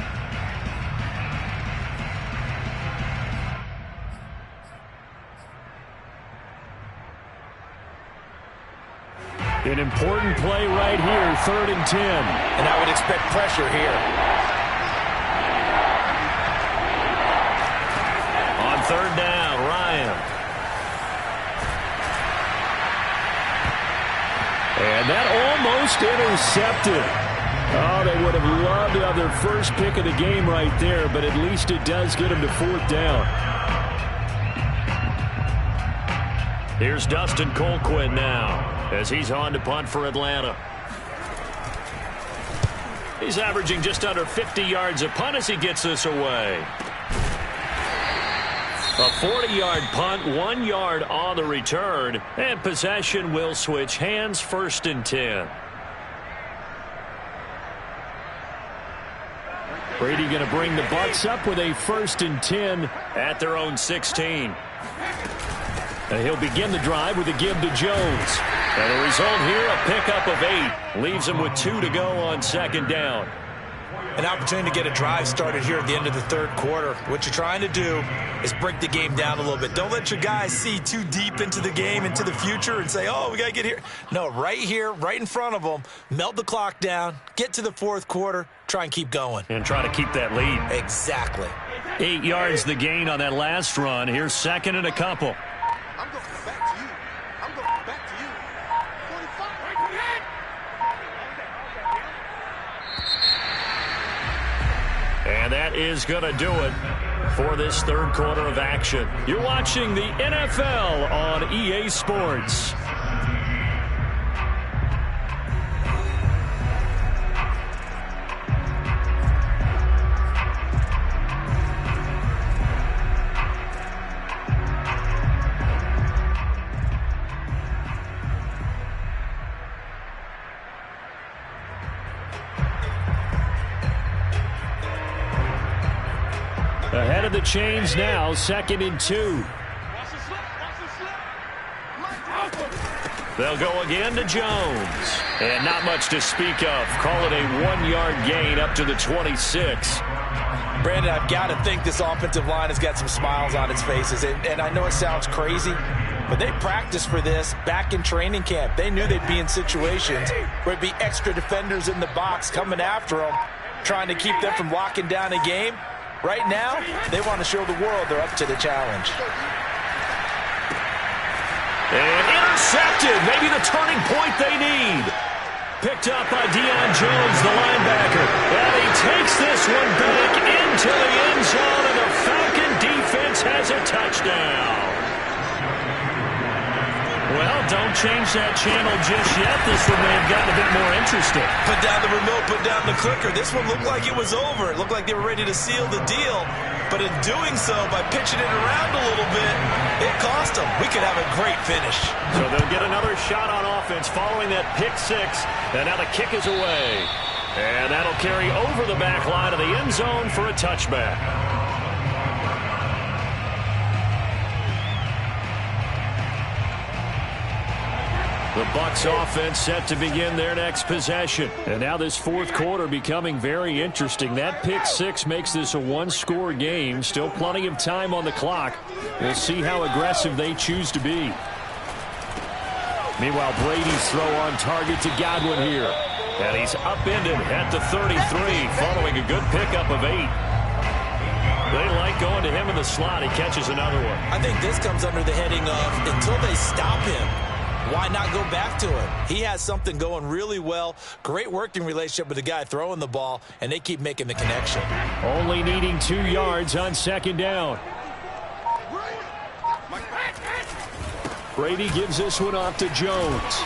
An important play right here, 3rd and 10. And I would expect pressure here. On 3rd down, Ryan. And that almost intercepted. Oh, they would have loved to have their first pick of the game right there, but at least it does get them to 4th down. Here's Dustin Colquitt now as he's on to punt for Atlanta. He's averaging just under 50 yards a punt as he gets this away. A 40-yard punt, 1 yard on the return, and possession will switch hands, 1st and 10. Brady going to bring the Bucs up with a 1st and 10 at their own 16. And he'll begin the drive with a give to Jones. And the result here, a pickup of 8. Leaves him with 2 to go on 2nd down. An opportunity to get a drive started here at the end of the third quarter. What you're trying to do is break the game down a little bit. Don't let your guys see too deep into the game, into the future, and say, oh, we got to get here. No, right here, right in front of them, melt the clock down, get to the fourth quarter, try and keep going. And try to keep that lead. Exactly. 8 yards the gain on that last run. Here's 2nd and a couple. I'm going back to you. I'm going back to you. 45. And that is going to do it for this third quarter of action. You're watching the NFL on EA Sports. Ahead of the chains now, 2nd and 2. They'll go again to Jones. And not much to speak of. Call it a 1 yard gain up to the 26. Brandon, I've got to think this offensive line has got some smiles on its faces. And I know it sounds crazy, but they practiced for this back in training camp. They knew they'd be in situations where there'd be extra defenders in the box coming after them, trying to keep them from locking down a game. Right now, they want to show the world they're up to the challenge. And intercepted. Maybe the turning point they need. Picked up by Deion Jones, the linebacker. And he takes this one back into the end zone, and the Falcon defense has a touchdown. Well, don't change that channel just yet. This one may have gotten a bit more interesting. Put down the remote, put down the clicker. This one looked like it was over. It looked like they were ready to seal the deal. But in doing so, by pitching it around a little bit, it cost them. We could have a great finish. So they'll get another shot on offense following that pick six. And now the kick is away. And that'll carry over the back line of the end zone for a touchback. The Bucs offense set to begin their next possession. And now this fourth quarter becoming very interesting. That pick six makes this a one-score game. Still plenty of time on the clock. We'll see how aggressive they choose to be. Meanwhile, Brady's throw on target to Godwin here. And he's upended at the 33 following a good pickup of 8. They like going to him in the slot. He catches another one. I think this comes under the heading of until they stop him, why not go back to him? He has something going really well. Great working relationship with the guy throwing the ball, and they keep making the connection. Only needing 2 yards on second down. Brady gives this one off to Jones.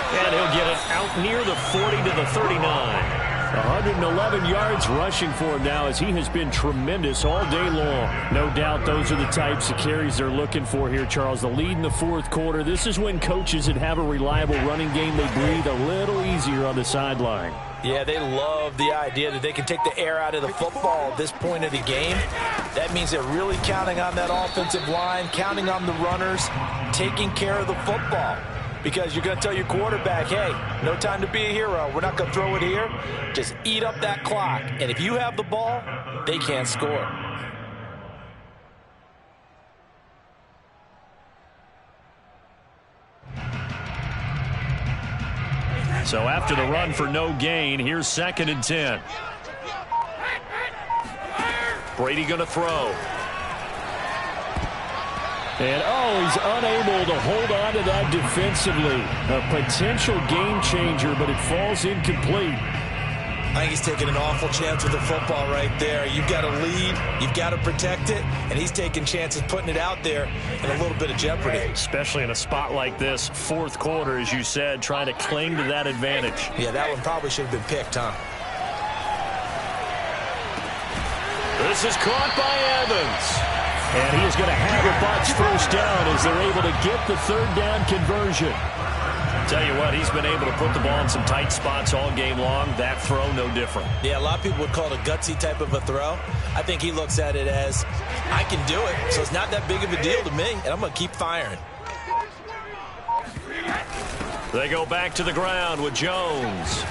And he'll get it out near the 40 to the 39. 111 yards rushing for him now as he has been tremendous all day long. No doubt those are the types of carries they're looking for here, Charles. The lead in the fourth quarter. This is when coaches that have a reliable running game, they breathe a little easier on the sideline. Yeah, they love the idea that they can take the air out of the football at this point of the game. That means they're really counting on that offensive line, counting on the runners, taking care of the football. Because you're going to tell your quarterback, hey, no time to be a hero. We're not going to throw it here. Just eat up that clock. And if you have the ball, they can't score. So after the run for no gain, here's 2nd and 10. Brady going to throw. And, he's unable to hold on to that defensively. A potential game changer, but it falls incomplete. I think he's taking an awful chance with the football right there. You've got to lead, you've got to protect it, and he's taking chances putting it out there in a little bit of jeopardy. Especially in a spot like this, fourth quarter, as you said, trying to cling to that advantage. Yeah, that one probably should have been picked, huh? This is caught by Evans. And he is going to have a Bucs first down as they're able to get the third down conversion. Tell you what, he's been able to put the ball in some tight spots all game long. That throw, no different. Yeah, a lot of people would call it a gutsy type of a throw. I think he looks at it as, I can do it, so it's not that big of a deal to me, and I'm going to keep firing. They go back to the ground with Jones.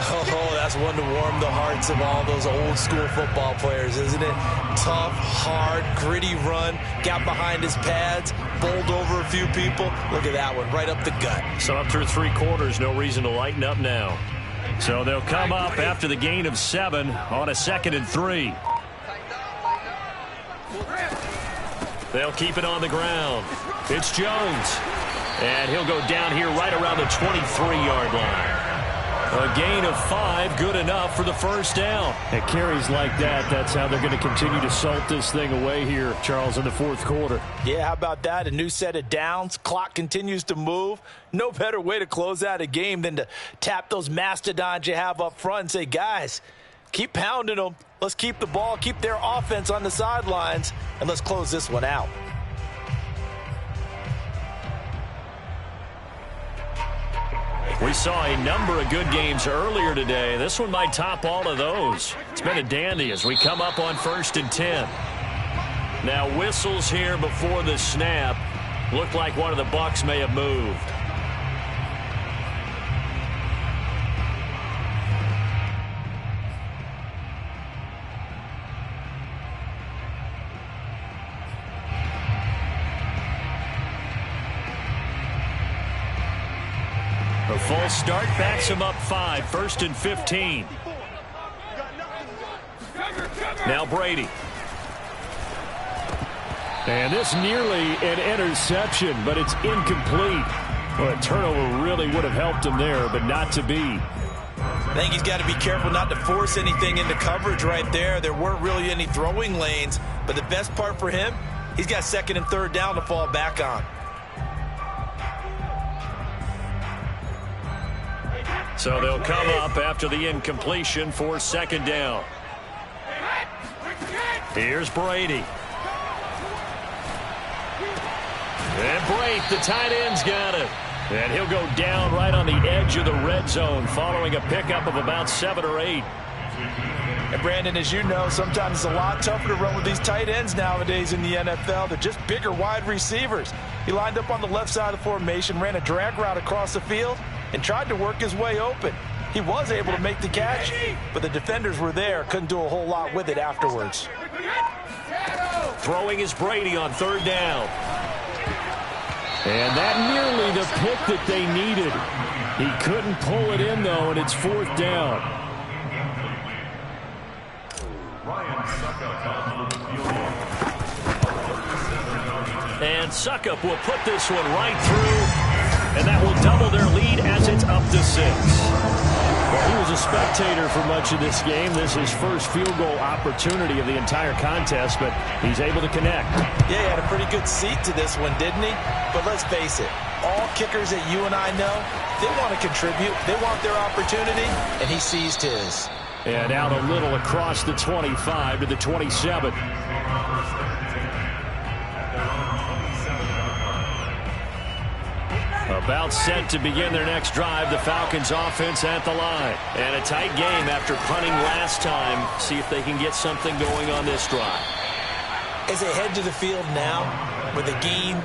Oh, that's one to warm the hearts of all those old school football players, isn't it? Tough, hard, gritty run, got behind his pads, bowled over a few people. Look at that one, right up the gut. So up through 3 quarters, no reason to lighten up now. So they'll come up after the gain of 7 on a 2nd and 3. They'll keep it on the ground. It's Jones. And he'll go down here right around the 23-yard line. A gain of 5, good enough for the first down. And carries like that, that's how they're going to continue to salt this thing away here, Charles, in the fourth quarter. Yeah, how about that? A new set of downs. Clock continues to move. No better way to close out a game than to tap those mastodons you have up front and say, guys, keep pounding them. Let's keep the ball, keep their offense on the sidelines, and let's close this one out. We saw a number of good games earlier today. This one might top all of those. It's been a dandy as we come up on 1st and 10. Now whistles here before the snap. Looked like one of the Bucs may have moved. A full start backs him up 5, 1st and 15. Now Brady. And this nearly an interception, but it's incomplete. Well, a turnover really would have helped him there, but not to be. I think he's got to be careful not to force anything into coverage right there. There weren't really any throwing lanes, but the best part for him, he's got 2nd and 3rd down to fall back on. So they'll come up after the incompletion for 2nd down. Here's Brady. And Brate, the tight end's got it. And he'll go down right on the edge of the red zone following a pickup of about 7 or 8. And Brandon, as you know, sometimes it's a lot tougher to run with these tight ends nowadays in the NFL. They're just bigger wide receivers. He lined up on the left side of the formation, ran a drag route across the field, and tried to work his way open. He was able to make the catch, but the defenders were there, couldn't do a whole lot with it afterwards. Throwing is Brady on 3rd down. And that nearly the pick that they needed. He couldn't pull it in, though, and it's 4th down. And Suckup will put this one right through, and that will double their lead as it's up to 6. Well, he was a spectator for much of this game. This is his first field goal opportunity of the entire contest, but he's able to connect. Yeah, he had a pretty good seat to this one, didn't he? But let's face it, all kickers that you and I know, they want to contribute. They want their opportunity, and he seized his. And out a little across the 25 to the 27. About set to begin their next drive, the Falcons offense at the line. And a tight game after punting last time. See if they can get something going on this drive. As they head to the field now, with the game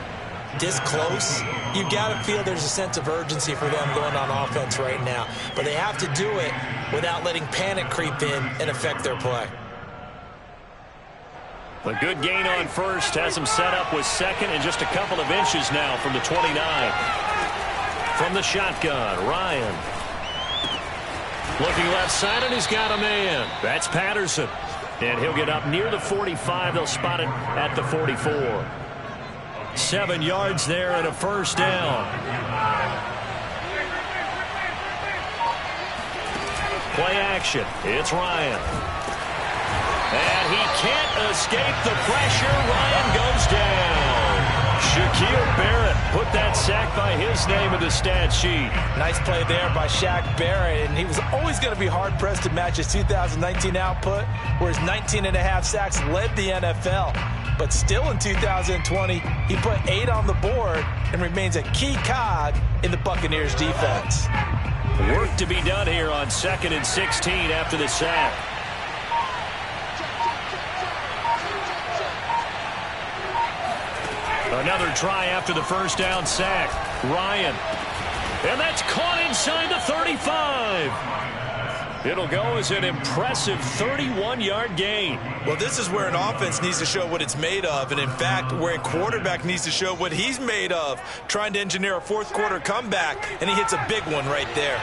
this close, you've got to feel there's a sense of urgency for them going on offense right now. But they have to do it without letting panic creep in and affect their play. A good gain on first has him set up with second and just a couple of inches now from the 29. From the shotgun, Ryan. Looking left side, and he's got a man. That's Patterson. And he'll get up near the 45. They'll spot it at the 44. 7 yards there and a first down. Play action. It's Ryan. And he can't escape the pressure. Ryan goes down. Shaquille Barrett put that sack by his name in the stat sheet. Nice play there by Shaq Barrett, and he was always going to be hard-pressed to match his 2019 output, where his 19.5 sacks led the NFL. But still in 2020, he put 8 on the board and remains a key cog in the Buccaneers defense. Work to be done here on 2nd and 16 after the sack. Another try after the first down sack. Ryan. And that's caught inside the 35. It'll go as an impressive 31-yard gain. Well, this is where an offense needs to show what it's made of. And, in fact, where a quarterback needs to show what he's made of, trying to engineer a fourth-quarter comeback, and he hits a big one right there.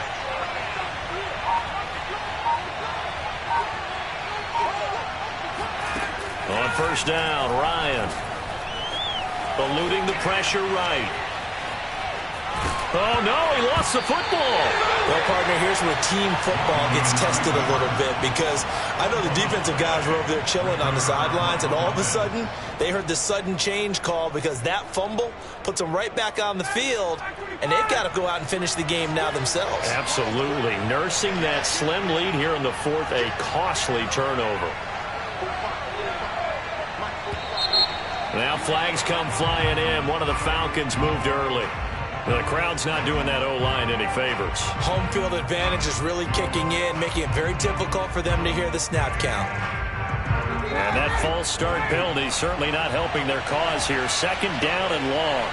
On first down, Ryan. Eluding the pressure right. Oh, no, he lost the football. Well, partner, here's where team football gets tested a little bit, because I know the defensive guys were over there chilling on the sidelines, and all of a sudden, they heard the sudden change call because that fumble puts them right back on the field, and they've got to go out and finish the game now themselves. Absolutely. Nursing that slim lead here in the fourth, a costly turnover. Now flags come flying in. One of the Falcons moved early. The crowd's not doing that O-line any favors. Home field advantage is really kicking in, making it very difficult for them to hear the snap count. And that false start penalty certainly not helping their cause here. 2nd down and long.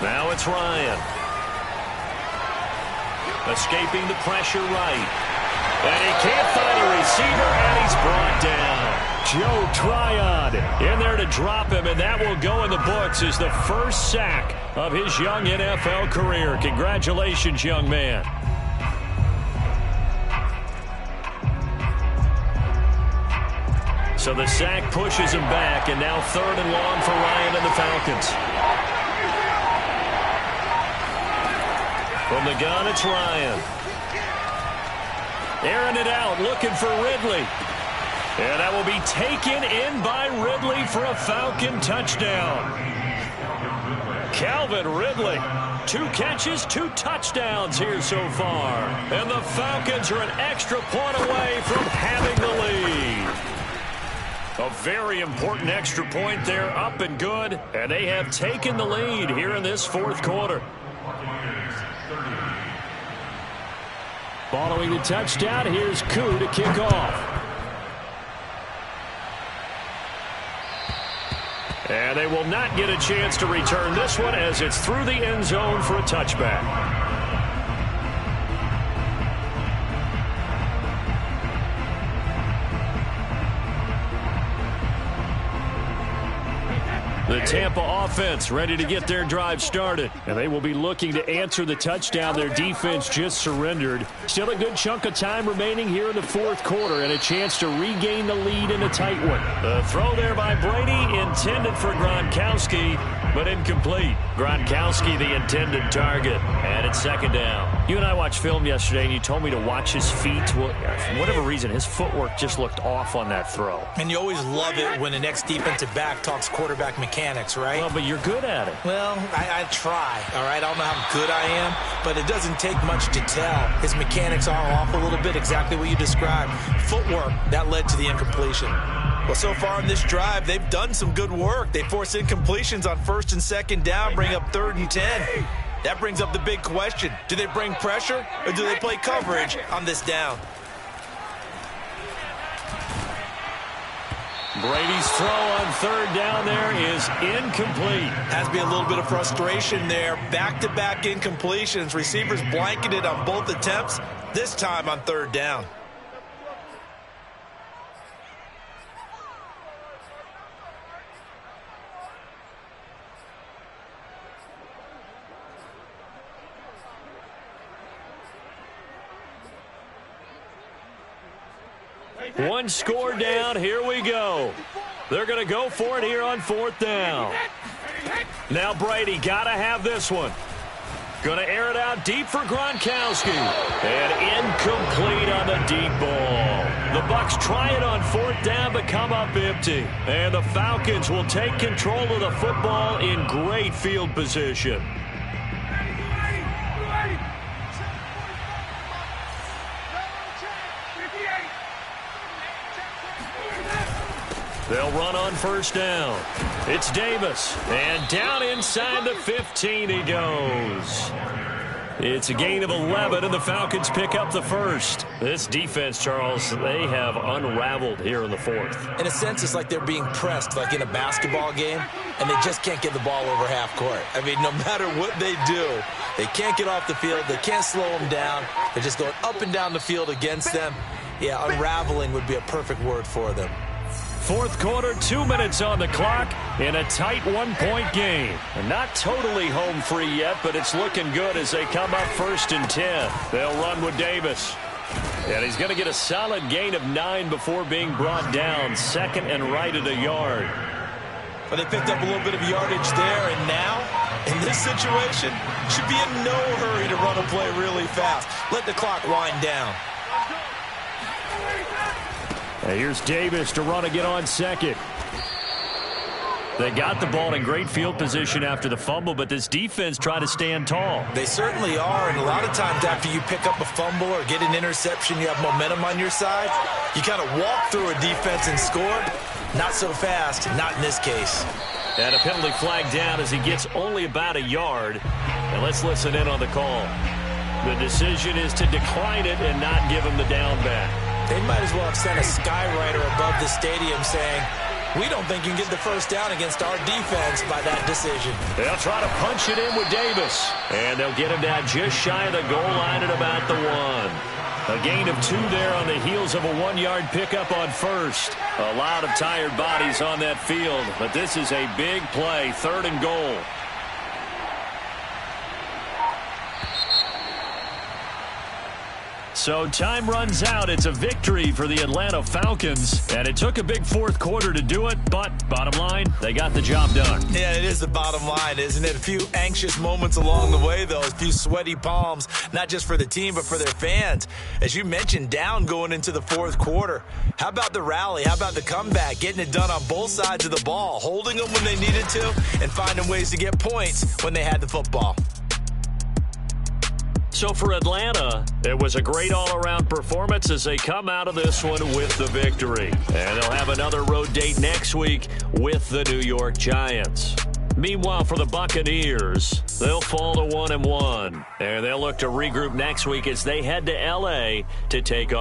Now it's Ryan. Escaping the pressure right. And he can't find a receiver, and he's brought down. Joe Tryon in there to drop him, and that will go in the books as the first sack of his young NFL career. Congratulations, young man. So the sack pushes him back, and now 3rd and long for Ryan and the Falcons. From the gun, it's Ryan. Airing it out, looking for Ridley. And that will be taken in by Ridley for a Falcon touchdown. Calvin Ridley, 2 catches, 2 touchdowns here so far. And the Falcons are an extra point away from having the lead. A very important extra point there, up and good. And they have taken the lead here in this 4th quarter. Following the touchdown, here's Koo to kick off. And they will not get a chance to return this one as it's through the end zone for a touchback. The Tampa offense ready to get their drive started. And they will be looking to answer the touchdown their defense just surrendered. Still a good chunk of time remaining here in the fourth quarter and a chance to regain the lead in a tight one. The throw there by Brady intended for Gronkowski, but incomplete. Gronkowski the intended target, and it's second down. You and I watched film yesterday, and you told me to watch his feet. Well, for whatever reason, his footwork just looked off on that throw. And you always love it when the next defensive back talks quarterback mechanics, right? Well, but you're good at it. Well, I try, all right? I don't know how good I am, but it doesn't take much to tell. His mechanics are off a little bit, exactly what you described. Footwork, that led to the incompletion. Well, so far in this drive, they've done some good work. They force incompletions on first and second down, bring up 3rd and 10. That brings up the big question. Do they bring pressure or do they play coverage on this down? Brady's throw on 3rd down there is incomplete. Has to be a little bit of frustration there. Back-to-back incompletions. Receivers blanketed on both attempts, this time on 3rd down. One score down. Here we go. They're going to go for it here on 4th down. Now Brady got to have this one. Going to air it out deep for Gronkowski. And incomplete on the deep ball. The Bucs try it on 4th down but come up empty. And the Falcons will take control of the football in great field position. They'll run on 1st down. It's Davis. And down inside the 15 he goes. It's a gain of 11, and the Falcons pick up the first. This defense, Charles, they have unraveled here in the 4th. In a sense, it's like they're being pressed, like in a basketball game, and they just can't get the ball over half court. I mean, no matter what they do, they can't get off the field. They can't slow them down. They're just going up and down the field against them. Yeah, unraveling would be a perfect word for them. 4th quarter, 2 minutes on the clock in a tight 1-point game. And not totally home free yet, but it's looking good as they come up 1st and 10. They'll run with Davis. And he's going to get a solid gain of 9 before being brought down. 2nd and right at a yard. But they picked up a little bit of yardage there, and now, in this situation, should be in no hurry to run a play really fast. Let the clock wind down. And here's Davis to run again on 2nd. They got the ball in great field position after the fumble, but this defense tried to stand tall. They certainly are, and a lot of times after you pick up a fumble or get an interception, you have momentum on your side. You kind of walk through a defense and score. Not so fast, not in this case. And a penalty flag down as he gets only about a yard. And let's listen in on the call. The decision is to decline it and not give him the down back. They might as well have sent a skywriter above the stadium saying, we don't think you can get the first down against our defense by that decision. They'll try to punch it in with Davis. And they'll get him down just shy of the goal line at about the 1. A gain of 2 there on the heels of a 1-yard pickup on 1st. A lot of tired bodies on that field, but this is a big play, 3rd and goal. So time runs out. It's a victory for the Atlanta Falcons. And it took a big 4th quarter to do it, but bottom line, they got the job done. Yeah, it is the bottom line, isn't it? A few anxious moments along the way, though. A few sweaty palms, not just for the team, but for their fans. As you mentioned, down going into the 4th quarter. How about the rally? How about the comeback? Getting it done on both sides of the ball. Holding them when they needed to and finding ways to get points when they had the football. So for Atlanta, it was a great all-around performance as they come out of this one with the victory. And they'll have another road date next week with the New York Giants. Meanwhile, for the Buccaneers, they'll fall to 1-1. And they'll look to regroup next week as they head to L.A. to take on